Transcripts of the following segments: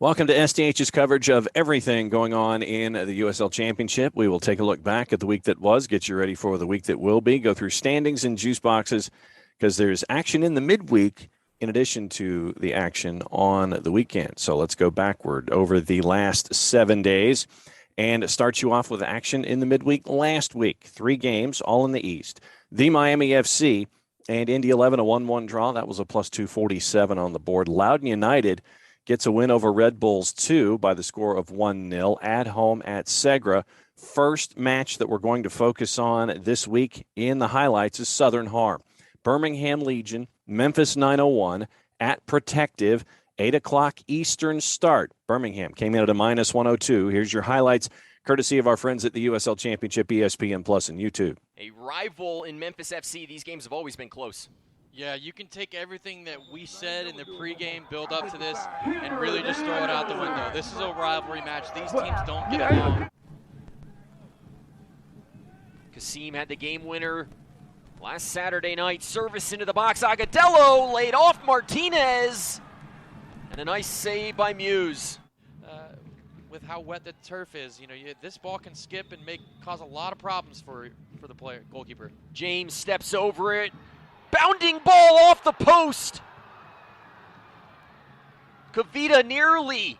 Welcome to SDH's coverage of everything going on in the USL Championship. We will take a look back at the week that was, get you ready for the week that will be, go through standings and juice boxes because there's action in the midweek in addition to the action on the weekend. So let's go backward over the last 7 days and start you off with action in the midweek last week. 3 games, all in the East. The Miami FC and Indy 11, a 1-1 draw. That was a plus 247 on the board. Loudoun United gets a win over Red Bulls 2 by the score of 1-0 at home at Segra. First match that we're going to focus on this week in the highlights is Southern Harm. Birmingham Legion, Memphis 901 at Protective, 8 o'clock Eastern start. Birmingham came in at a minus 102. Here's your highlights, courtesy of our friends at the USL Championship, ESPN Plus, and YouTube. A rival in Memphis FC. These games have always been close. Yeah, you can take everything that we said in the pregame build up to this and really just throw it out the window. This is a rivalry match. These teams don't get along. Kasim had the game winner last Saturday night. Service into the box. Agadello laid off Martinez. And a nice save by Muse. With how wet the turf is, this ball can skip and cause a lot of problems for the goalkeeper. James steps over it. Bounding ball off the post. Kavita nearly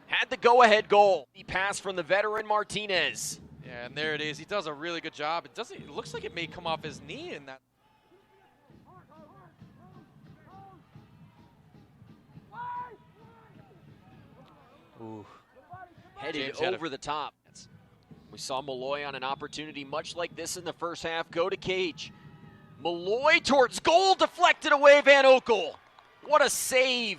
had the go-ahead goal. He passed from the veteran Martinez. Yeah, and there it is. He does a really good job. It looks like it may come off his knee in that. Ooh. Headed over the top. We saw Malloy on an opportunity much like this in the first half. Go to Cage. Malloy towards goal, deflected away Van Oekel. What a save.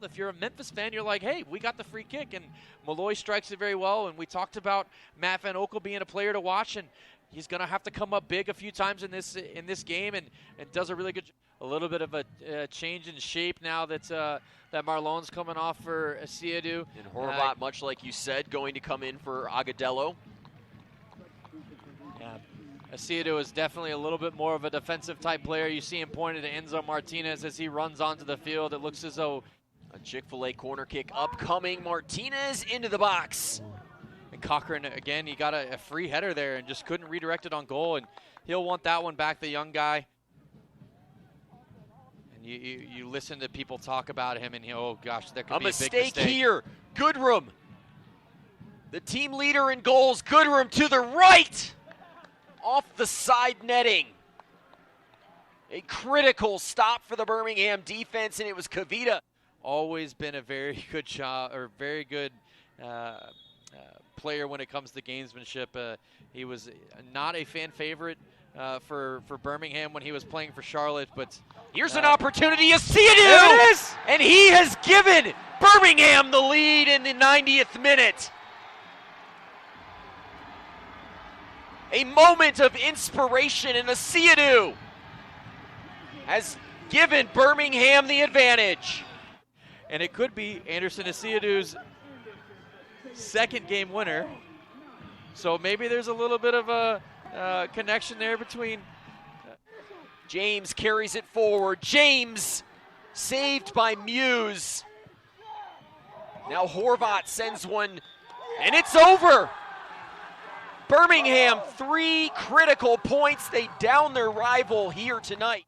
If you're a Memphis fan, you're like, hey, we got the free kick, and Malloy strikes it very well, and we talked about Matt Van Oekel being a player to watch, and he's going to have to come up big a few times in this game, and does a really good job. A little bit of a change in shape now that Marlone's coming off for Asiadu. And Horvat, much like you said, going to come in for Agadello. Yeah. Asiadu is definitely a little bit more of a defensive type player. You see him pointed to Enzo Martinez as he runs onto the field. It looks as though a Chick-fil-A corner kick upcoming. Martinez into the box. And Cochran, again, he got a free header there and just couldn't redirect it on goal. And he'll want that one back, the young guy. And you listen to people talk about him, and oh gosh, there could be a big mistake here. Goodrum, the team leader in goals. Goodrum to the right. Off the side netting. A critical stop for the Birmingham defense, and it was Kavita. Always been a very good job, or very good player when it comes to gamesmanship. He was not a fan favorite for Birmingham when he was playing for Charlotte, but here's an opportunity. You see it is, and he has given Birmingham the lead in the 90th minute. A moment of inspiration, and Asiadu has given Birmingham the advantage. And it could be Anderson Asiadu's second game winner. So maybe there's a little bit of a connection there between. James carries it forward. James saved by Muse. Now Horvat sends one, and it's over. Birmingham, 3 critical points. They down their rival here tonight.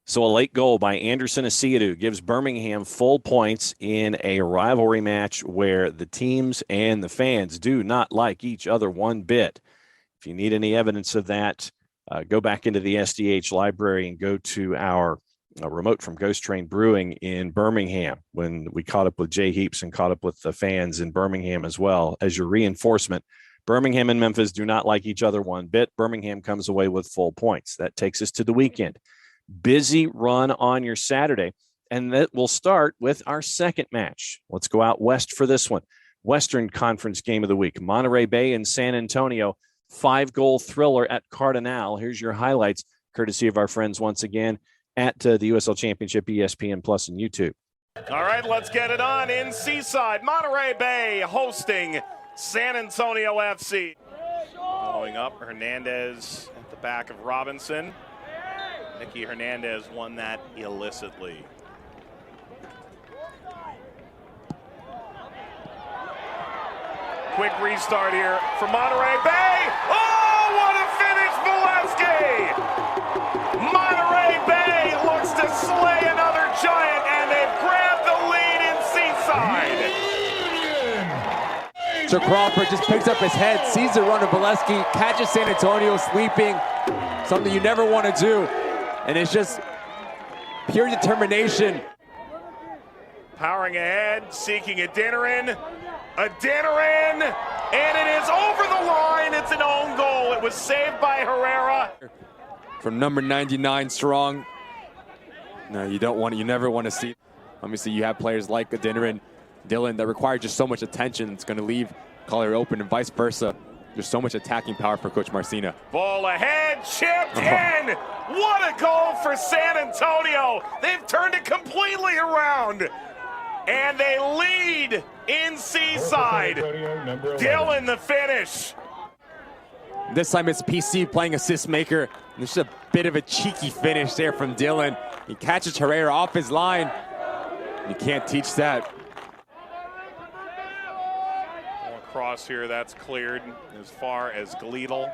So a late goal by Anderson Asiadu gives Birmingham full points in a rivalry match where the teams and the fans do not like each other one bit. If you need any evidence of that, go back into the SDH library and go to our remote from Ghost Train Brewing in Birmingham when we caught up with Jay Heaps and caught up with the fans in Birmingham as well as your reinforcement. Birmingham and Memphis do not like each other one bit. Birmingham comes away with full points. That takes us to the weekend. Busy run on your Saturday, and that will start with our second match. Let's go out west for this one. Western Conference game of the week. Monterey Bay and San Antonio, 5-goal thriller at Cardinal. Here's your highlights, courtesy of our friends once again at the USL Championship, ESPN Plus, and YouTube. All right, let's get it on in Seaside. Monterey Bay hosting San Antonio FC. Following up, Hernandez at the back of Robinson. Nicky Hernandez won that illicitly. Quick restart here for Monterey Bay. Oh, what a finish, Valesky! Monterey Bay looks to slay another giant, and they've grabbed the lead in Seaside. So Crawford just picks up his head, sees the run of Valesky, catches San Antonio sleeping, something you never want to do, and it's just pure determination. Powering ahead, seeking a dinner in, and it is over the line. It's an own goal. It was saved by Herrera. From number 99 strong. No, you never want to see. Obviously, you have players like Adeniran, Dylan that require just so much attention. It's going to leave Collier open and vice versa. There's so much attacking power for Coach Marcina. Ball ahead, chipped in. What a goal for San Antonio. They've turned it completely around. And they lead in Seaside. Dylan the finish. This time it's PC playing assist maker. There's just a bit of a cheeky finish there from Dylan. He catches Herrera off his line. You can't teach that. Cross here, that's cleared as far as Gleedle.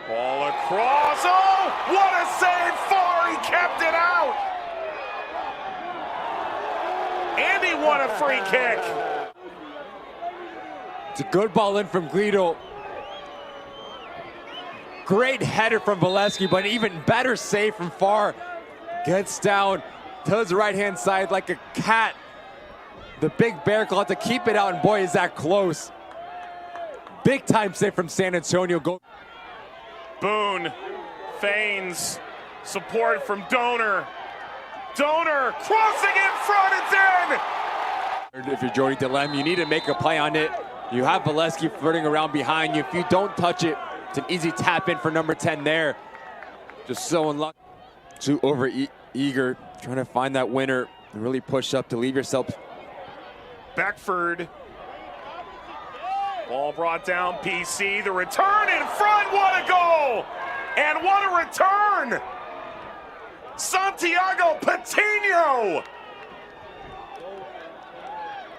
Ball across, oh, what a save for, he kept it out. And he won a free kick. It's a good ball in from Gleedle. Great header from Valesky, but even better save from far. Gets down to his right-hand side like a cat. The big bear claw to keep it out, and boy, is that close. Big time save from San Antonio. Boone feigns support from Donor. Donor crossing in front, it's in! If you're Jody DeLem, you need to make a play on it. You have Valesky flirting around behind you. If you don't touch it, it's an easy tap in for number 10 there. Just so unlucky. Too eager, trying to find that winner and really push up to leave yourself. Beckford. Ball brought down, PC. The return in front, what a goal! And what a return! Santiago Patino!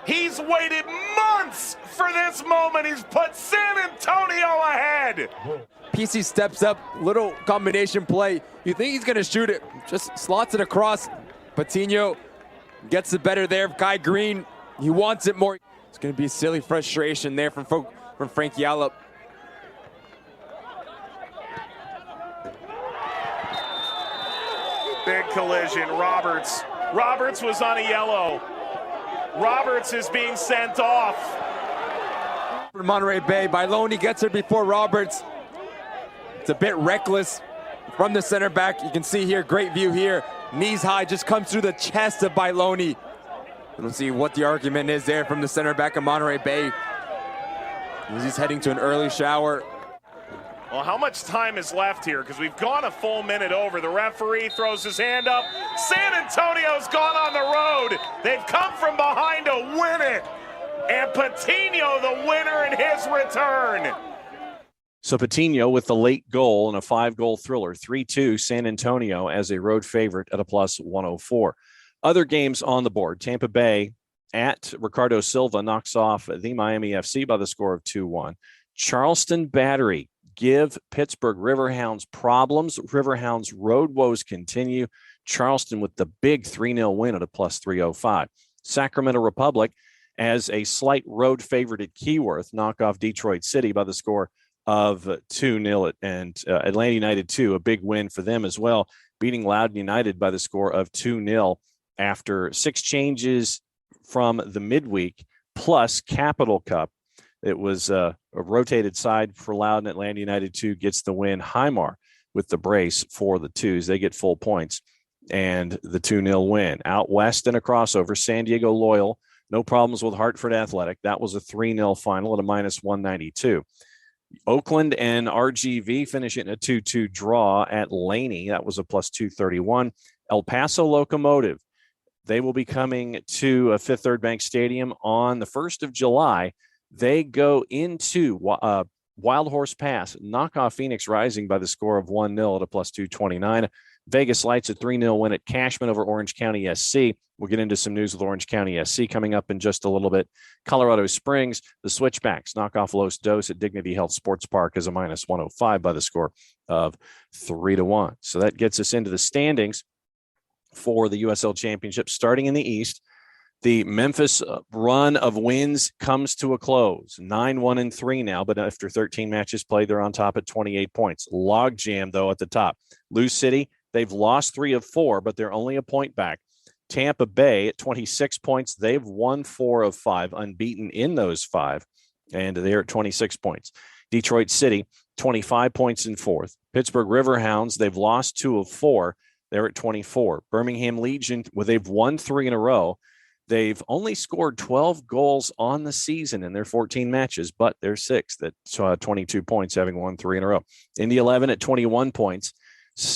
He's waited months for this moment. He's put San Antonio ahead. PC steps up, little combination play. You think he's gonna shoot it, just slots it across. Patino gets the better there of Kai Green. He wants it more. It's gonna be a silly frustration there from Frankie Allop. Big collision, Roberts. Roberts was on a yellow. Roberts is being sent off. Monterey Bay, Bailoni gets it before Roberts. It's a bit reckless from the center back. You can see here, great view here. Knees high, just comes through the chest of Bailoni. We'll see what the argument is there from the center back of Monterey Bay. He's heading to an early shower. Well, how much time is left here? Because we've gone a full minute over. The referee throws his hand up. San Antonio's gone on the road. They've come from behind to win it. And Patino the winner in his return. So Patino with the late goal and a 5-goal thriller, 3-2 San Antonio as a road favorite at a plus 104. Other games on the board. Tampa Bay at Ricardo Silva knocks off the Miami FC by the score of 2-1. Charleston Battery give Pittsburgh Riverhounds problems. Riverhounds road woes continue. Charleston with the big 3-0 win at a plus 305. Sacramento Republic as a slight road favorite at Keyworth knock off Detroit City by the score of 2-0. And Atlanta United 2, a big win for them as well, beating Loudoun United by the score of 2-0 after 6 changes from the midweek plus Capital Cup. It was a rotated side for Loudoun. Atlanta United 2 gets the win. Highmar with the brace for the Twos. They get full points and the 2-0 win. Out west in a crossover, San Diego Loyal, no problems with Hartford Athletic. That was a 3-0 final at a minus 192. Oakland and RGV finishing a 2-2 draw at Laney. That was a plus 231. El Paso Locomotive, they will be coming to a Fifth Third Bank Stadium on the 1st of July. They go into Wild Horse Pass knock off Phoenix Rising by the score of 1-0 at a plus 229. Vegas Lights a 3-0 win at Cashman over Orange County SC. We'll get into some news with Orange County SC coming up in just a little bit. Colorado Springs, the Switchbacks knock off Los Dos at Dignity Health Sports Park as a minus 105 by the score of 3-1. So that gets us into the standings for the USL Championship starting in the East. The Memphis run of wins comes to a close. 9-1-3 now, but after 13 matches played, they're on top at 28 points. Logjam, though, at the top. Lou City, they've lost 3 of 4, but they're only a point back. Tampa Bay at 26 points. They've won 4 of 5, unbeaten in those 5, and they're at 26 points. Detroit City, 25 points in 4th. Pittsburgh Riverhounds, they've lost 2 of 4. They're at 24. Birmingham Legion, well, they've won 3 in a row. They've only scored 12 goals on the season in their 14 matches, but they're 6th at 22 points, having won 3 in a row. Indy 11 at 21 points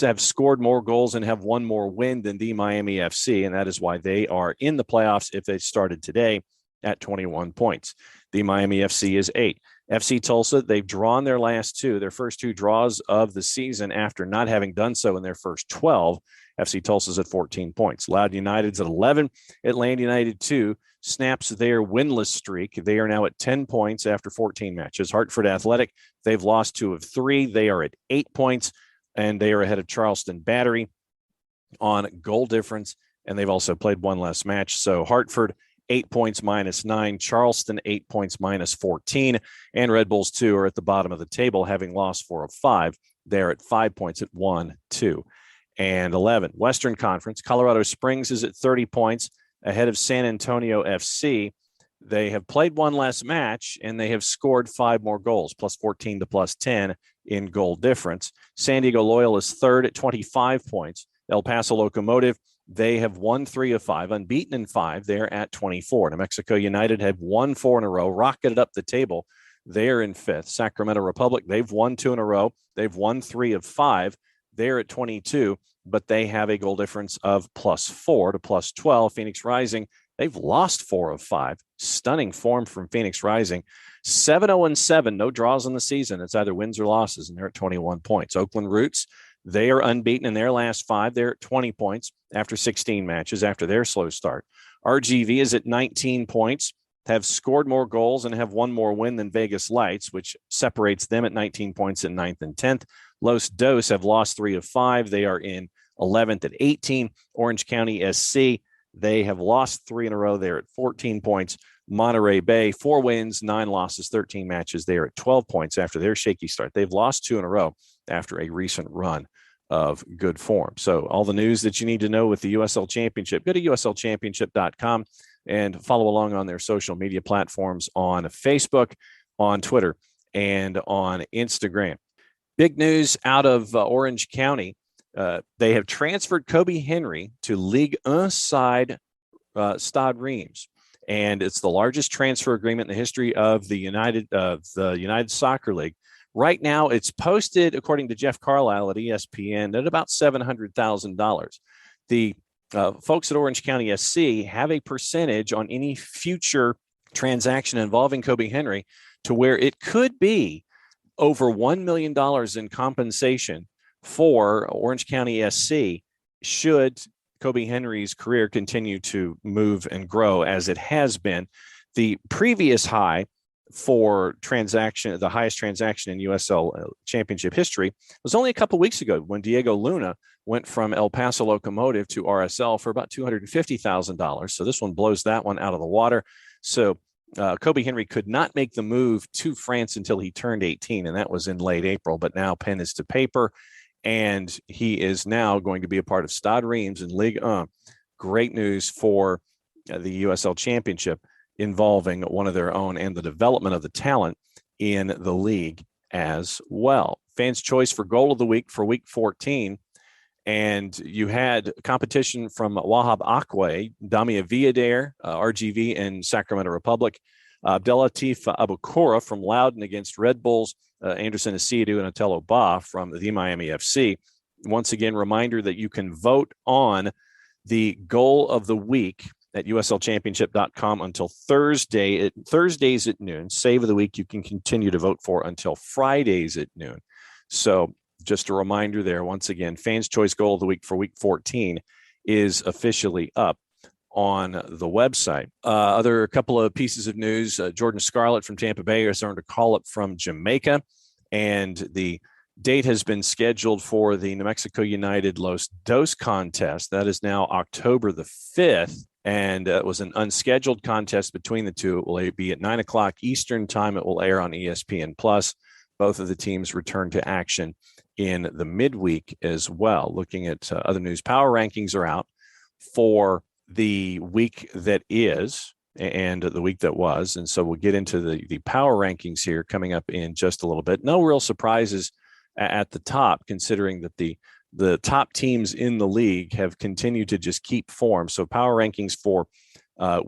have scored more goals and have one more win than the Miami FC, and that is why they are in the playoffs if they started today at 21 points. The Miami FC is 8. FC Tulsa, they've drawn their first 2 draws of the season after not having done so in their first 12. FC Tulsa's at 14 points. Loudoun United's at 11. Atlanta United 2 snaps their winless streak. They are now at 10 points after 14 matches. Hartford Athletic, they've lost 2 of 3. They are at 8 points, and they are ahead of Charleston Battery on goal difference, and they've also played 1 less match. So Hartford, 8 points minus 9. Charleston, 8 points minus 14. And Red Bulls 2 are at the bottom of the table, having lost 4 of 5. They're at 5 points at 1, 2, and 11. Western Conference, Colorado Springs is at 30 points ahead of San Antonio FC. They have played 1 less match, and they have scored 5 more goals, plus 14 to plus 10 in goal difference. San Diego Loyal is 3rd at 25 points. El Paso Locomotive, they have won 3 of 5, unbeaten in 5. They're at 24. New Mexico United have won 4 in a row, rocketed up the table. They're in 5th. Sacramento Republic, they've won 2 in a row. They've won 3 of 5. They're at 22, but they have a goal difference of plus 4 to plus 12. Phoenix Rising, they've lost 4 of 5. Stunning form from Phoenix Rising. 7-0-7, no draws in the season. It's either wins or losses, and they're at 21 points. Oakland Roots, they are unbeaten in their last 5. They're at 20 points after 16 matches after their slow start. RGV is at 19 points, have scored more goals and have 1 more win than Vegas Lights, which separates them at 19 points in 9th and 10th. Los Dos have lost 3 of 5. They are in 11th at 18. Orange County SC, they have lost 3 in a row. They're at 14 points. Monterey Bay, 4 wins, 9 losses, 13 matches. They are at 12 points after their shaky start. They've lost 2 in a row after a recent run of good form. So all the news that you need to know with the USL Championship, go to uslchampionship.com and follow along on their social media platforms on Facebook, on Twitter, and on Instagram. Big news out of Orange County. They have transferred Kobe Henry to Ligue 1 side Stade Reims. And it's the largest transfer agreement in the history of the United Soccer League. Right now, it's posted, according to Jeff Carlisle at ESPN, at about $700,000. The folks at Orange County SC have a percentage on any future transaction involving Kobe Henry to where it could be over $1 million in compensation for Orange County SC should Kobe Henry's career continue to move and grow as it has been. The previous high for transaction, the highest transaction in USL Championship history, was only a couple weeks ago when Diego Luna went from El Paso Locomotive to RSL for about $250,000. So this one blows that one out of the water. So Kobe Henry could not make the move to France until he turned 18, and that was in late April. But now pen is to paper, and he is now going to be a part of Stade Reims in Ligue 1. Great news for the USL Championship involving one of their own and the development of the talent in the league as well. Fans' choice for goal of the week for week 14. And you had competition from Wahab Akwe, Damia Villader, RGV, and Sacramento Republic. Abdelatif Abukora from Loudoun against Red Bulls, Anderson Asidu and Otello Ba from the Miami FC. Once again, reminder that you can vote on the goal of the week at uslchampionship.com until Thursdays at noon. Save of the week you can continue to vote for until Fridays at noon. So just a reminder there, once again, Fans' Choice Goal of the Week for Week 14 is officially up on the website. Other couple of pieces of news, Jordan Scarlett from Tampa Bay has earned a call-up from Jamaica, and the date has been scheduled for the New Mexico United Los Dos contest. That is now October the 5th, and it was an unscheduled contest between the two. It will be at 9 o'clock Eastern time. It will air on ESPN+. Both of the teams return to action in the midweek as well. Looking at other news, power rankings are out for the week that is and the week that was. And so we'll get into the power rankings here coming up in just a little bit. No real surprises at the top, considering that the top teams in the league have continued to just keep form. So power rankings for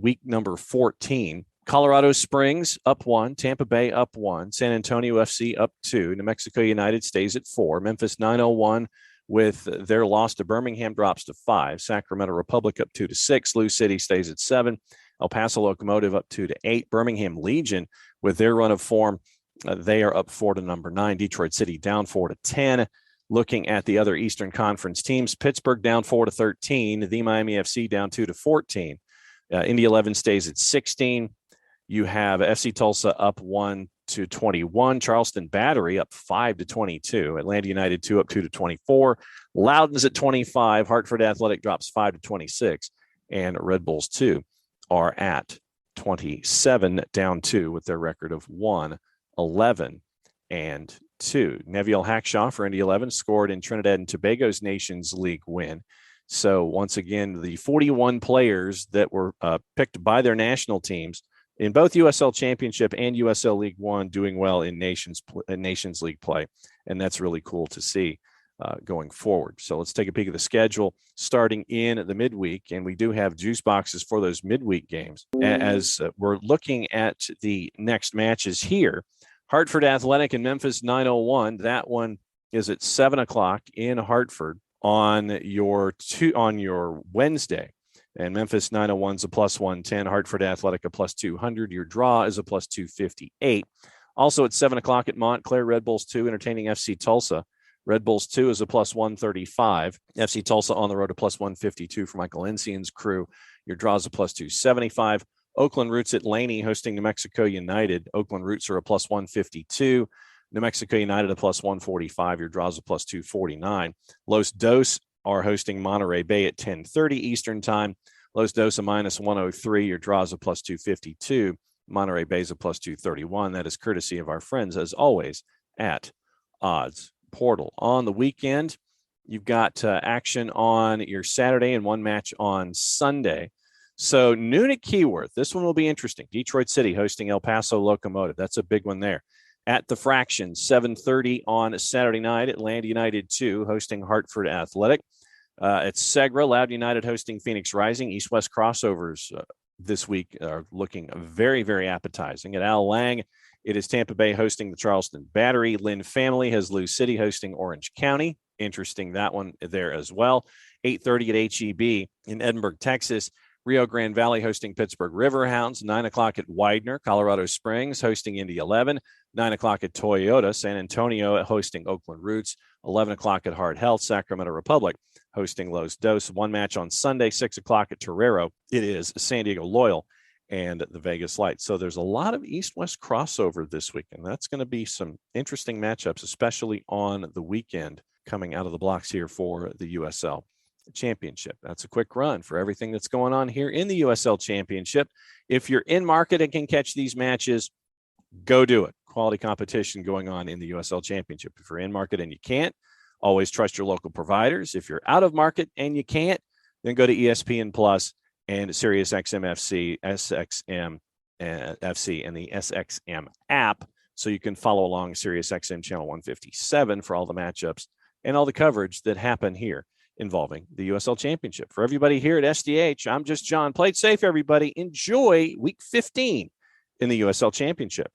week number 14. Colorado Springs up 1, Tampa Bay up 1, San Antonio FC up 2, New Mexico United stays at 4, Memphis 901 with their loss to Birmingham drops to 5, Sacramento Republic up 2 to 6, Lou City stays at 7, El Paso Locomotive up 2 to 8, Birmingham Legion with their run of form, they are up 4 to number 9, Detroit City down 4 to 10. Looking at the other Eastern Conference teams, Pittsburgh down 4 to 13, the Miami FC down 2 to 14, Indy 11 stays at 16. You have FC Tulsa up 1 to 21, Charleston Battery up 5 to 22, Atlanta United 2 up 2 to 24, Loudoun's at 25, Hartford Athletic drops 5 to 26, and Red Bulls 2 are at 27, down 2 with their record of 1-11-2. Neviel Hackshaw for Indy 11 scored in Trinidad and Tobago's Nations League win. So once again, the 41 players that were picked by their national teams in both USL Championship and USL League One doing well in Nations League play. And that's really cool to see going forward. So let's take a peek at the schedule starting in the midweek. And we do have juice boxes for those midweek games. As we're looking at the next matches here, Hartford Athletic and Memphis 901. That one is at 7 o'clock in Hartford on your Wednesday. And Memphis 901's a plus 110, Hartford Athletic a plus 200. Your draw is a plus 258. Also at 7 o'clock at Montclair, Red Bulls 2 entertaining FC Tulsa. Red Bulls 2 is a plus 135. FC Tulsa on the road a plus 152 for Michael Ensian's crew. Your draw is a plus 275. Oakland Roots at Laney hosting New Mexico United. Oakland Roots are a plus 152. New Mexico United a plus 145. Your draw is a plus 249. Los Dos are hosting Monterey Bay at 10:30 Eastern time. Los Dos a minus 103. Your draw is a plus 252. Monterey Bay is a plus 231. That is courtesy of our friends, as always, at Odds Portal. On the weekend, you've got action on your Saturday and one match on Sunday. So noon at Keyworth. This one will be interesting. Detroit City hosting El Paso Locomotive. That's a big one there. At the Fraction, 7:30 on Saturday night, Atlanta United 2 hosting Hartford Athletic. At Segra, Loud United hosting Phoenix Rising. East-West crossovers this week are looking very, very appetizing. At Al Lang, it is Tampa Bay hosting the Charleston Battery. Lynn Family has Lou City hosting Orange County. Interesting, that one there as well. 8:30 at HEB in Edinburgh, Texas. Rio Grande Valley hosting Pittsburgh Riverhounds. 9 o'clock at Widener. Colorado Springs hosting Indy 11. 9 o'clock at Toyota. San Antonio hosting Oakland Roots. 11 o'clock at Heart Health. Sacramento Republic hosting Los Dos. One match on Sunday, 6 o'clock at Torero. It is San Diego Loyal and the Vegas Lights. So there's a lot of East-West crossover this week, and that's going to be some interesting matchups, especially on the weekend coming out of the blocks here for the USL Championship. That's a quick run for everything that's going on here in the USL Championship. If you're in market and can catch these matches, go do it. Quality competition going on in the USL Championship. If you're in market and you can't, always trust your local providers. If you're out of market and you can't, then go to ESPN Plus and SiriusXM FC, SXM FC, and the SXM app so you can follow along SiriusXM channel 157 for all the matchups and all the coverage that happen here involving the USL Championship. For everybody here at SDH, I'm just John. Play it safe, everybody. Enjoy week 15 in the USL Championship.